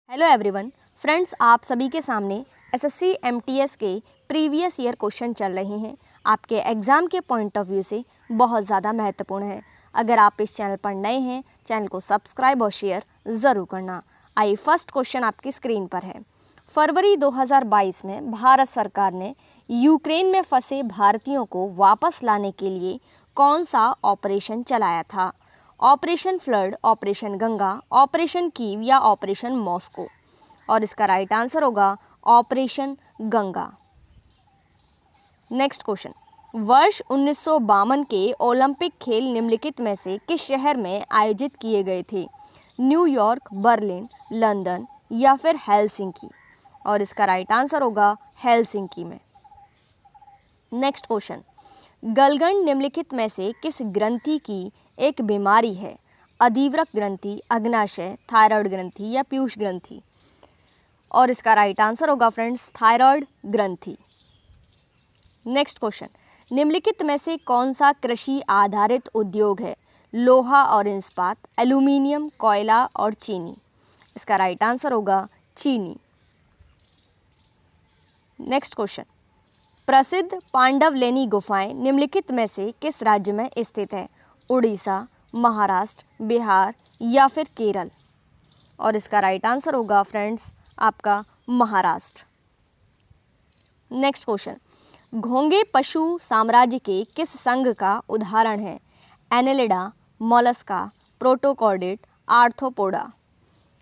Hello everyone friends, आप सभी के सामने एसएससी एमटीएस के प्रीवियस ईयर क्वेश्चन चल रहे हैं। आपके एग्ज़ाम के पॉइंट ऑफ व्यू से बहुत ज़्यादा महत्वपूर्ण है। अगर आप इस चैनल पर नए हैं, चैनल को सब्सक्राइब और शेयर ज़रूर करना। आइए, फर्स्ट क्वेश्चन आपकी स्क्रीन पर है। फरवरी 2022 में भारत सरकार ने यूक्रेन में फंसे भारतीयों को वापस लाने के लिए कौन सा ऑपरेशन चलाया था? Operation flood, operation Ganga, operation Kyiv या ऑपरेशन मॉस्को? और इसका राइट आंसर होगा ऑपरेशन गंगा। नेक्स्ट क्वेश्चन, वर्ष 1952 के ओलंपिक खेल निम्नलिखित में से किस शहर में आयोजित किए गए थे? न्यूयॉर्क, बर्लिन, लंदन या फिर हेलसिंकी? और इसका राइट आंसर होगा हेलसिंकी में। नेक्स्ट क्वेश्चन, गलगंड निम्नलिखित में से किस ग्रंथि की एक बीमारी है? अधिवृक्क ग्रंथि, अग्नाशय, थायराइड ग्रंथि या पीयूष ग्रंथि? और इसका राइट आंसर होगा फ्रेंड्स थायराइड ग्रंथि। नेक्स्ट क्वेश्चन, निम्नलिखित में से कौन सा कृषि आधारित उद्योग है? लोहा और इस्पात, एल्यूमिनियम, कोयला और चीनी? इसका राइट आंसर होगा चीनी। नेक्स्ट क्वेश्चन, प्रसिद्ध पांडवलेनी गुफाएं निम्नलिखित में से किस राज्य में स्थित है? उड़ीसा, महाराष्ट्र, बिहार या फिर केरल? और इसका राइट आंसर होगा फ्रेंड्स आपका महाराष्ट्र। नेक्स्ट क्वेश्चन, घोंगे पशु साम्राज्य के किस संघ का उदाहरण है? Annelida, Mollusca, protochordate, arthropoda?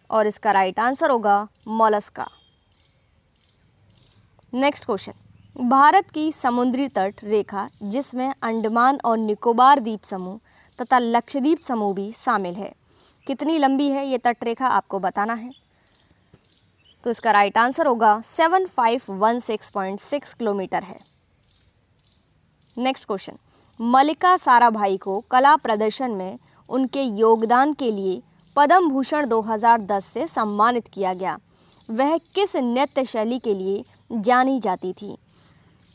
और इसका राइट आंसर होगा मोलस्का। नेक्स्ट क्वेश्चन, भारत की समुद्री तट रेखा जिसमें अंडमान और निकोबार द्वीप समूह तथा लक्षद्वीप समूह भी शामिल है, कितनी लंबी है ये तट रेखा आपको बताना है। तो इसका राइट आंसर होगा 7516.6 किलोमीटर है। नेक्स्ट क्वेश्चन, मल्लिका साराभाई को कला प्रदर्शन में उनके योगदान के लिए पद्म भूषण 2010 से सम्मानित किया गया। वह किस नृत्य शैली के लिए जानी जाती थी?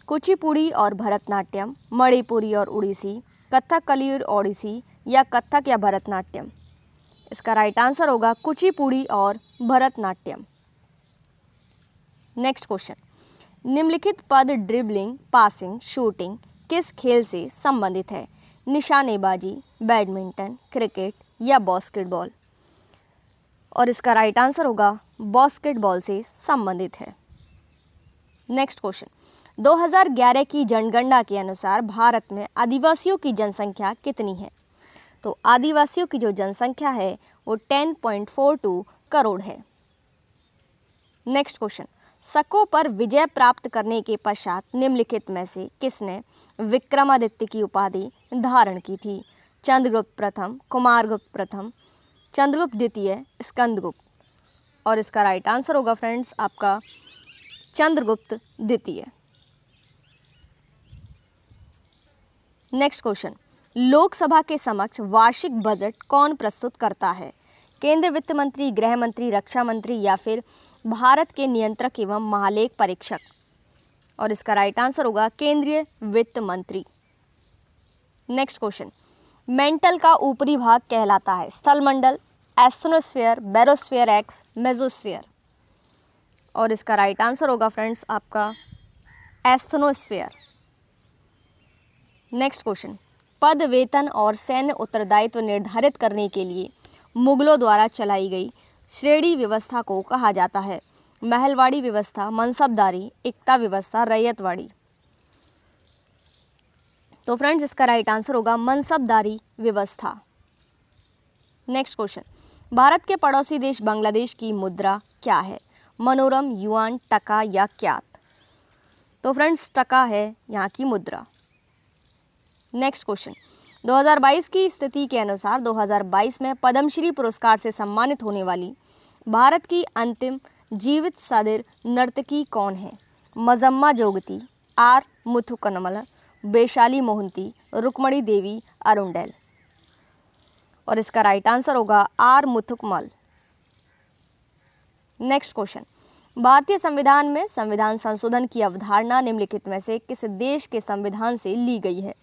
कुचिपुड़ी और भरतनाट्यम, मणिपुरी और उड़ीसी, कथकली और ओडिसी या कथक या भरतनाट्यम? इसका राइट आंसर होगा कुचिपुड़ी और भरतनाट्यम। नेक्स्ट क्वेश्चन, निम्नलिखित पद ड्रिबलिंग, पासिंग, शूटिंग किस खेल से संबंधित है? निशानेबाजी, बैडमिंटन, क्रिकेट या बास्केटबॉल? और इसका राइट आंसर होगा बास्केटबॉल से संबंधित है। नेक्स्ट क्वेश्चन, 2011 की जनगणना के अनुसार भारत में आदिवासियों की जनसंख्या कितनी है? तो आदिवासियों की जो जनसंख्या है वो 10.42 करोड़ है। नेक्स्ट क्वेश्चन, शकों पर विजय प्राप्त करने के पश्चात निम्नलिखित में से किसने विक्रमादित्य की उपाधि धारण की थी? चंद्रगुप्त प्रथम, कुमारगुप्त प्रथम, चंद्रगुप्त द्वितीय, स्कंदगुप्त? और इसका राइट आंसर होगा फ्रेंड्स आपका चंद्रगुप्त द्वितीय। नेक्स्ट क्वेश्चन, लोकसभा के समक्ष वार्षिक बजट कौन प्रस्तुत करता है? केंद्रीय वित्त मंत्री, गृह मंत्री, रक्षा मंत्री या फिर भारत के नियंत्रक एवं महालेख परीक्षक? और इसका राइट आंसर होगा केंद्रीय वित्त मंत्री। नेक्स्ट क्वेश्चन, मेंटल का ऊपरी भाग कहलाता है? स्थलमंडल, एस्ट्रोनोस्फीयर, बैरोस्फीयर एक्स, मेसोस्फीयर? और इसका राइट आंसर होगा फ्रेंड्स आपका एस्ट्रोनोस्फीयर। नेक्स्ट क्वेश्चन, पद, वेतन और सैन्य उत्तरदायित्व निर्धारित करने के लिए मुगलों द्वारा चलाई गई श्रेणी व्यवस्था को कहा जाता है? महलवाड़ी व्यवस्था, मनसबदारी, एकता व्यवस्था, रैयतवाड़ी? तो फ्रेंड्स इसका राइट आंसर होगा मनसबदारी व्यवस्था। नेक्स्ट क्वेश्चन, भारत के पड़ोसी देश बांग्लादेश की मुद्रा क्या है? मनोरम, युआन, टका या क्यात? तो फ्रेंड्स टका है यहाँ की मुद्रा। नेक्स्ट क्वेश्चन, 2022 की स्थिति के अनुसार 2022 में पद्मश्री पुरस्कार से सम्मानित होने वाली भारत की अंतिम जीवित सदर नर्तकी कौन है? Manjamma Jogati, R Muthukannammal, Vaishali Mohanty, Rukmini Devi Arundale? और इसका राइट आंसर होगा आर मुथुकमल। नेक्स्ट क्वेश्चन, भारतीय संविधान में संविधान संशोधन की अवधारणा निम्नलिखित में से किस देश के संविधान से ली गई है?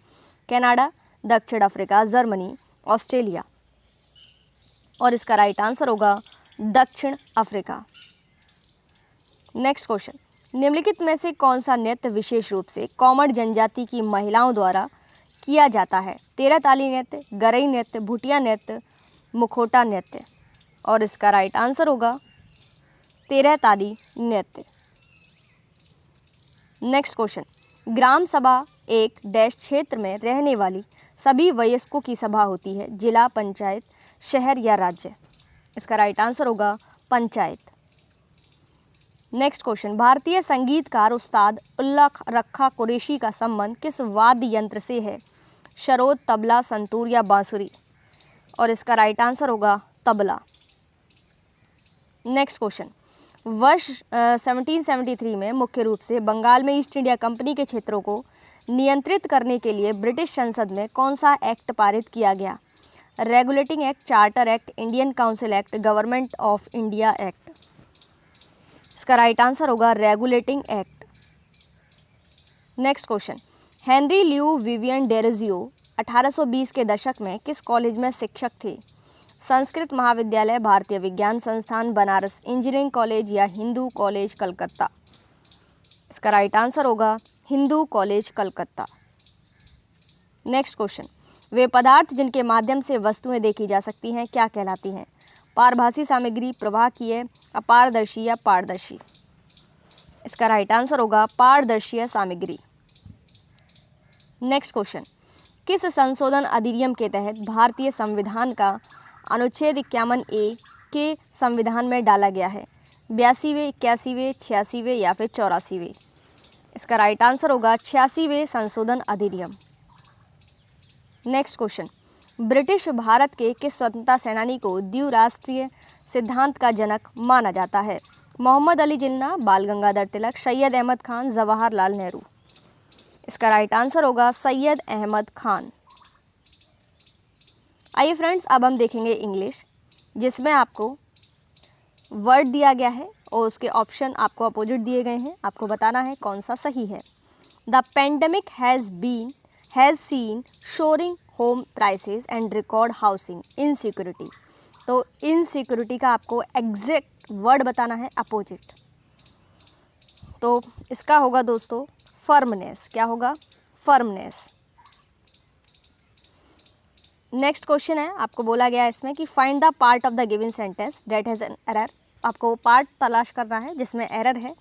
कनाडा, दक्षिण अफ्रीका, जर्मनी, ऑस्ट्रेलिया? और इसका राइट आंसर होगा दक्षिण अफ्रीका। नेक्स्ट क्वेश्चन, निम्नलिखित में से कौन सा नृत्य विशेष रूप से कोमड़ जनजाति की महिलाओं द्वारा किया जाता है? 13 ताली नृत्य, गरई नृत्य, भुटिया नृत्य, मुखौटा नृत्य। और इसका राइट आंसर होगा 13 ताली नृत्य। नेक्स्ट क्वेश्चन, ग्राम सभा एक डैश क्षेत्र में रहने वाली सभी वयस्कों की सभा होती है, जिला, पंचायत, शहर या राज्य। इसका राइट आंसर होगा पंचायत। नेक्स्ट क्वेश्चन, भारतीय संगीतकार उस्ताद उल्ला रखा कुरैशी का संबंध किस वाद्य यंत्र से है? सरोद, तबला, संतूर या बांसुरी। और इसका राइट आंसर होगा तबला। नेक्स्ट क्वेश्चन, वर्ष 1773 में मुख्य रूप से बंगाल में ईस्ट इंडिया कंपनी के क्षेत्रों को नियंत्रित करने के लिए ब्रिटिश संसद में कौन सा एक्ट पारित किया गया? Regulating act, charter act, Indian council act, government of India act. इसका राइट आंसर होगा regulating act. Next question, Henry Louis Vivian Derozio 1820 के दशक में किस कॉलेज में शिक्षक थे? संस्कृत महाविद्यालय, भारतीय विज्ञान संस्थान, बनारस इंजीनियरिंग कॉलेज या हिंदू कॉलेज कलकत्ता। इसका राइट आंसर होगा Hindu College Calcutta. Next question, वे पदार्थ जिनके माध्यम से वस्तुएं देखी जा सकती हैं क्या कहलाती हैं? पारभासी सामग्री, प्रवाहकीय, अपारदर्शी या पारदर्शी। इसका राइट आंसर होगा पारदर्शी सामग्री। नेक्स्ट क्वेश्चन, किस संशोधन अधिनियम के तहत भारतीय संविधान का अनुच्छेद 51A के संविधान में डाला गया है? 82वें, 81वें, 86वें या फिर 84वें। इसका राइट आंसर होगा 86वें संशोधन अधिनियम। नेक्स्ट क्वेश्चन, ब्रिटिश भारत के किस स्वतंत्रता सेनानी को द्विराष्ट्रीय सिद्धांत का जनक माना जाता है? मोहम्मद अली जिन्ना, बाल गंगाधर तिलक, सैयद अहमद खान, जवाहरलाल नेहरू। इसका राइट आंसर होगा सैयद अहमद खान। आइए फ्रेंड्स, अब हम देखेंगे इंग्लिश, जिसमें आपको वर्ड दिया गया है और उसके ऑप्शन आपको अपोजिट दिए गए हैं। आपको बताना है कौन सा सही है। The pandemic has seen soaring home prices and record housing insecurity. तो इनसिक्योरिटी का आपको एग्जैक्ट वर्ड बताना है अपोजिट। तो इसका होगा दोस्तों फर्मनेस। क्या होगा? फर्मनेस। नेक्स्ट क्वेश्चन है, आपको बोला गया है इसमें कि find the part of the given sentence that has an error. आपको पार्ट तलाश करना है जिसमें एरर है।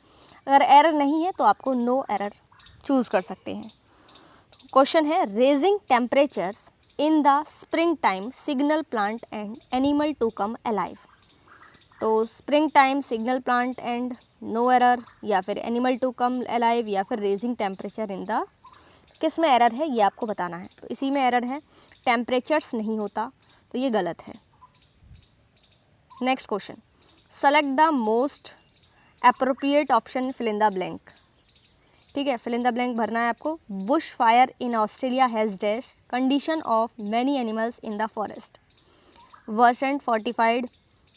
अगर एरर नहीं है तो आपको नो एरर चूज़ कर सकते हैं। क्वेश्चन है, raising temperatures in the spring time signal plant and animal to come alive. तो spring time, signal plant and no error, या फिर एनिमल टू कम अलाइव, या फिर रेजिंग टेम्परेचर इन द, किस में एरर है ये आपको बताना है। तो इसी में एरर है, टेम्परेचर्स नहीं होता, तो ये गलत है। Next question, select the most appropriate option, fill in the blank. ठीक है, फिल इन द ब्लैंक भरना है आपको। Bush fire in Australia has dash condition of many animals in the forest. Worsened, fortified,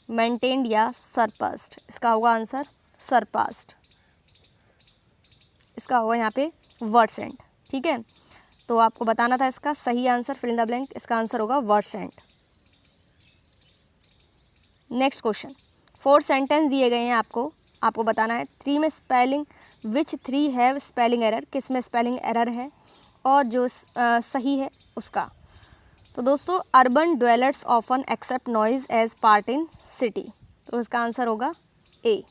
maintained या surpassed. इसका होगा answer surpassed. इसका होगा यहाँ पे वर्सेंट। ठीक है, तो आपको बताना था इसका सही answer, fill in the blank. इसका आंसर होगा वर्सेंट। नेक्स्ट क्वेश्चन, 4 सेंटेंस दिए गए हैं आपको बताना है 3 में spelling, which 3 have spelling error, किस में स्पेलिंग एरर है और जो सही है उसका। तो दोस्तों, urban dwellers often accept noise as part in city. तो इसका आंसर होगा A.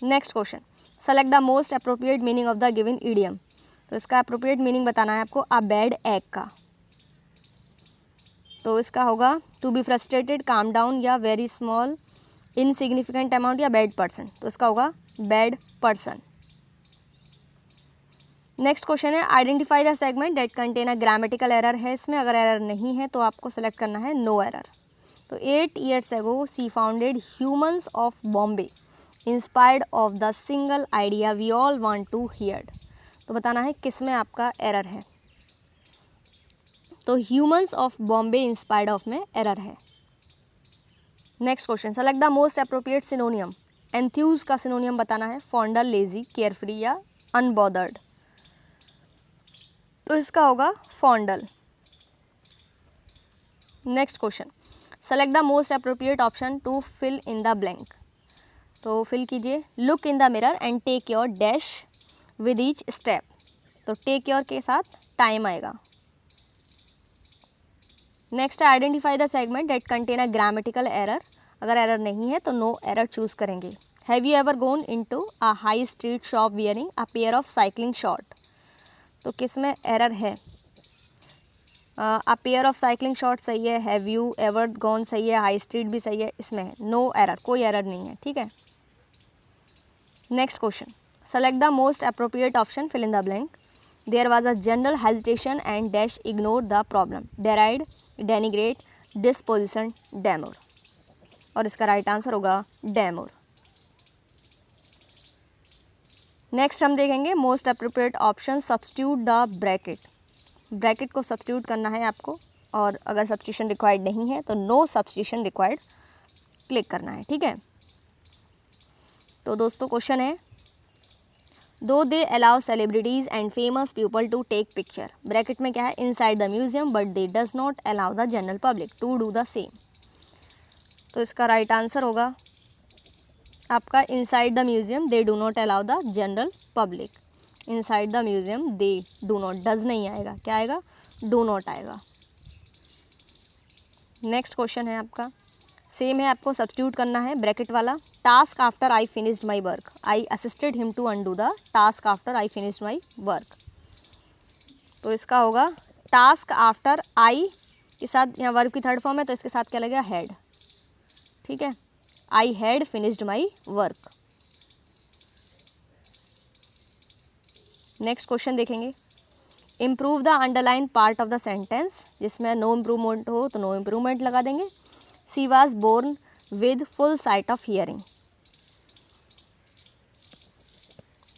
Next question, select the most appropriate meaning of the given idiom. तो इसका अप्रोप्रिएट मीनिंग बताना है आपको अ बैड एग का। तो इसका होगा to be frustrated, calm down, या वेरी स्मॉल, इनसिग्निफिकेंट अमाउंट, या बैड पर्सन। तो इसका होगा बैड पर्सन। नेक्स्ट क्वेश्चन है, identify the segment that contain a grammatical error है इसमें। अगर एरर नहीं है तो आपको सेलेक्ट करना है नो एरर। तो 8 years ago she founded Humans of Bombay inspired of the single idea we all want to hear। तो बताना है किस में आपका एरर है। तो humans of Bombay inspired of में एरर है। Next question, select the most appropriate synonym. Enthuse का सिनोनियम बताना है फॉन्डल, लेजी, केयरफ्री या अनबॉदर्ड। तो इसका होगा fondle. Next question, select the most appropriate option to fill in the blank. तो फिल कीजिए, look in the mirror and take your dash with each step. तो टेक योर के साथ time आएगा। नेक्स्ट है identify the segment that contain a grammatical error. अगर error नहीं है तो नो एरर चूज करेंगे। Have you ever gone into a high street shop wearing a pair of cycling short. तो किस में एरर है? A pair of cycling short सही है, हैव यू एवर गॉन सही है, हाई स्ट्रीट भी सही है, इसमें है नो एरर, कोई एरर नहीं है। ठीक है, next question, select the most appropriate option, fill in the blank. There was a general hesitation and dash ignore the problem, deride, denigrate, disposition, demur. और इसका राइट आंसर होगा डेमोर। नेक्स्ट हम देखेंगे most appropriate option, substitute the bracket. Bracket को substitute करना है आपको, और अगर सब्स्टिट्यूशन रिक्वायर्ड नहीं है तो नो सब्स्टिट्यूशन रिक्वायर्ड क्लिक करना है। ठीक है, तो दोस्तों क्वेश्चन है, do they allow celebrities and famous people to take picture, bracket में क्या है, inside the museum, but they does not allow the general public to do the same. तो इसका राइट आंसर होगा आपका inside the museum they do not allow the general public. Inside the museum they do not, does नहीं आएगा, क्या आएगा, do not आएगा। Next question है आपका, सेम है, आपको सब्स्टिट्यूट करना है ब्रैकेट वाला। Task after I finished my work, I assisted him to undo the task after I finished my work. तो इसका होगा टास्क आफ्टर आई के साथ, यहाँ वर्क की थर्ड फॉर्म है तो इसके साथ क्या लगेगा, हैड। ठीक है, I had finished my work. Next question देखेंगे, improve the underline part of the sentence, जिसमें नो इम्प्रूवमेंट हो तो नो इम्प्रूवमेंट लगा देंगे। She was born with full sight of hearing,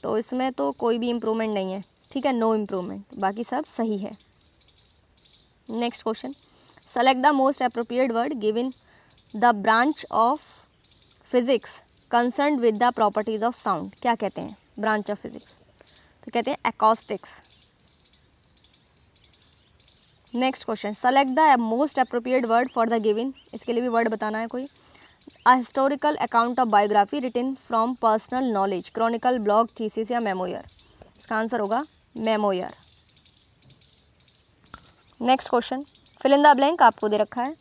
तो इसमें तो कोई भी इम्प्रूवमेंट नहीं है। ठीक है, नो इम्प्रूवमेंट, बाकी सब सही है। Next question, select the most appropriate word given the branch of physics concern with the properties of sound. क्या कहते हैं ब्रांच ऑफ फिजिक्स? तो कहते हैं acoustics. Next question, select the most appropriate word for the given, इसके लिए भी word बताना है कोई। A historical account of biography written from personal knowledge, chronicle, blog, thesis या मेमोयर। इसका आंसर होगा memoir. Next question, fill in the blank आपको दे रखा है,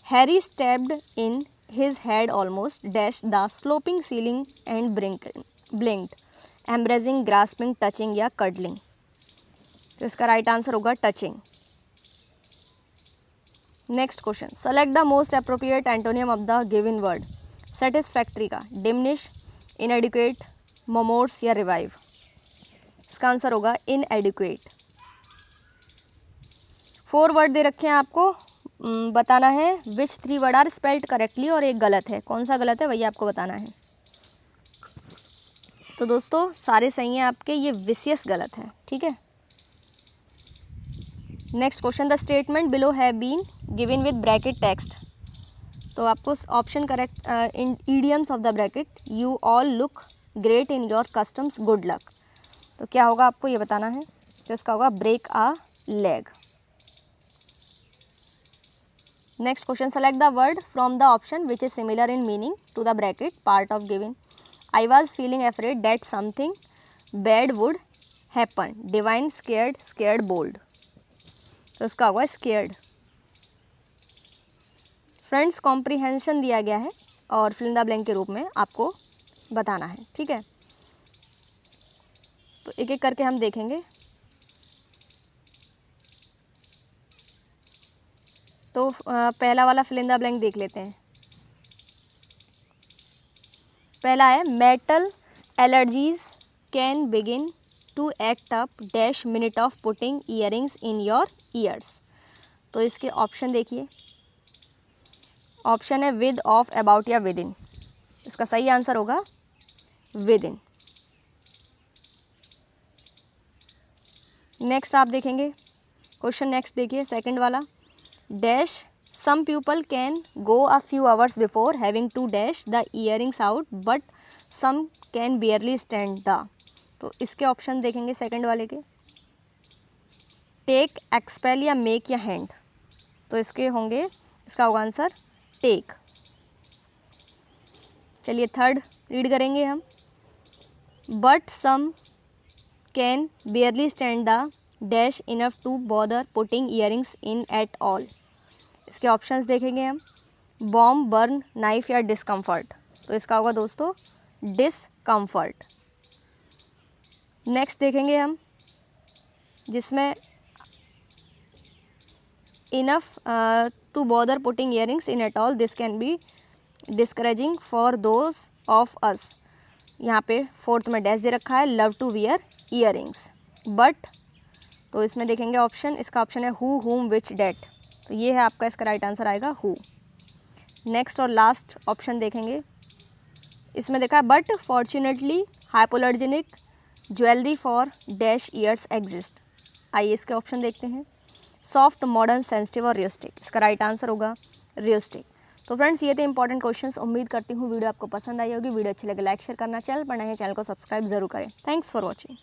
Harry stepped in his head almost dash the sloping ceiling and blinked, embracing, grasping, touching या cuddling. तो इसका राइट आंसर होगा touching. Next question, select the most appropriate antonym of the given word. Satisfactory का diminish, inadequate, morose या revive. इसका answer होगा इनएडिक्वेट। 4 word दे रखे हैं आपको, बताना है विच 3 वर्ड आर स्पेल्ड करेक्टली, और एक गलत है, कौन सा गलत है वही आपको बताना है। तो दोस्तों सारे सही हैं आपके, ये विशियस गलत है। ठीक है, next question, the statement below have been given with bracket text. तो आपको option correct in idioms of the bracket, you all look great in your customs, good luck. तो क्या होगा आपको ये बताना है, तो इसका होगा break a leg. Next question, select the word from the option which is similar in meaning to the bracket part of given. I was feeling afraid that something bad would happen, divine, scared, scared, bold. तो इसका होगा scared. Friends comprehension दिया गया है और fill in the blank के रूप में आपको बताना है। ठीक है, तो एक एक करके हम देखेंगे। तो पहला वाला फिल इन द ब्लैंक देख लेते हैं। पहला है metal allergies can begin to act up dash minute of putting earrings in your ears. तो इसके ऑप्शन देखिए, ऑप्शन है विद, ऑफ, अबाउट या विद इन। इसका सही आंसर होगा विद इन। नेक्स्ट आप देखेंगे क्वेश्चन, नेक्स्ट देखिए सेकंड वाला, dash some people can go a few hours before having to dash the earrings out but some can barely stand the. तो इसके ऑप्शन देखेंगे सेकंड वाले के, टेक, एक्सपेल या मेक या हैंड। तो इसके होंगे, इसका होगा आंसर टेक। चलिए थर्ड रीड करेंगे हम। But some can barely stand the dash enough to bother putting earrings in at all. इसके ऑप्शंस देखेंगे हम। बॉम्ब, बर्न, नाइफ या डिस्कम्फर्ट। तो इसका होगा दोस्तों डिस्कम्फर्ट। नेक्स्ट देखेंगे हम, जिसमें enough to bother putting earrings in at all, this can be discouraging for those of अस। यहाँ पे फोर्थ में डैश दे रखा है, love to wear earrings. But, तो इसमें देखेंगे ऑप्शन, इसका ऑप्शन है हु, हुम, विच, डेट। तो ये है आपका इसका राइट आंसर आएगा हु। नेक्स्ट और लास्ट ऑप्शन देखेंगे, इसमें देखा है but fortunately hypoallergenic jewellery for dash ears exist. आइए इसके ऑप्शन देखते हैं। सॉफ्ट, मॉडर्न, सेंसिटिव और रियलिस्टिक। इसका राइट आंसर होगा रियलिस्टिक। तो फ्रेंड्स ये थे इंपॉर्टेंट क्वेश्चंस। उम्मीद करती हूँ वीडियो आपको पसंद आई होगी। वीडियो अच्छी लगे लाइक शेयर करना, चैनल पर नए हैं चैनल को सब्सक्राइब जरूर करें। Thanks for watching.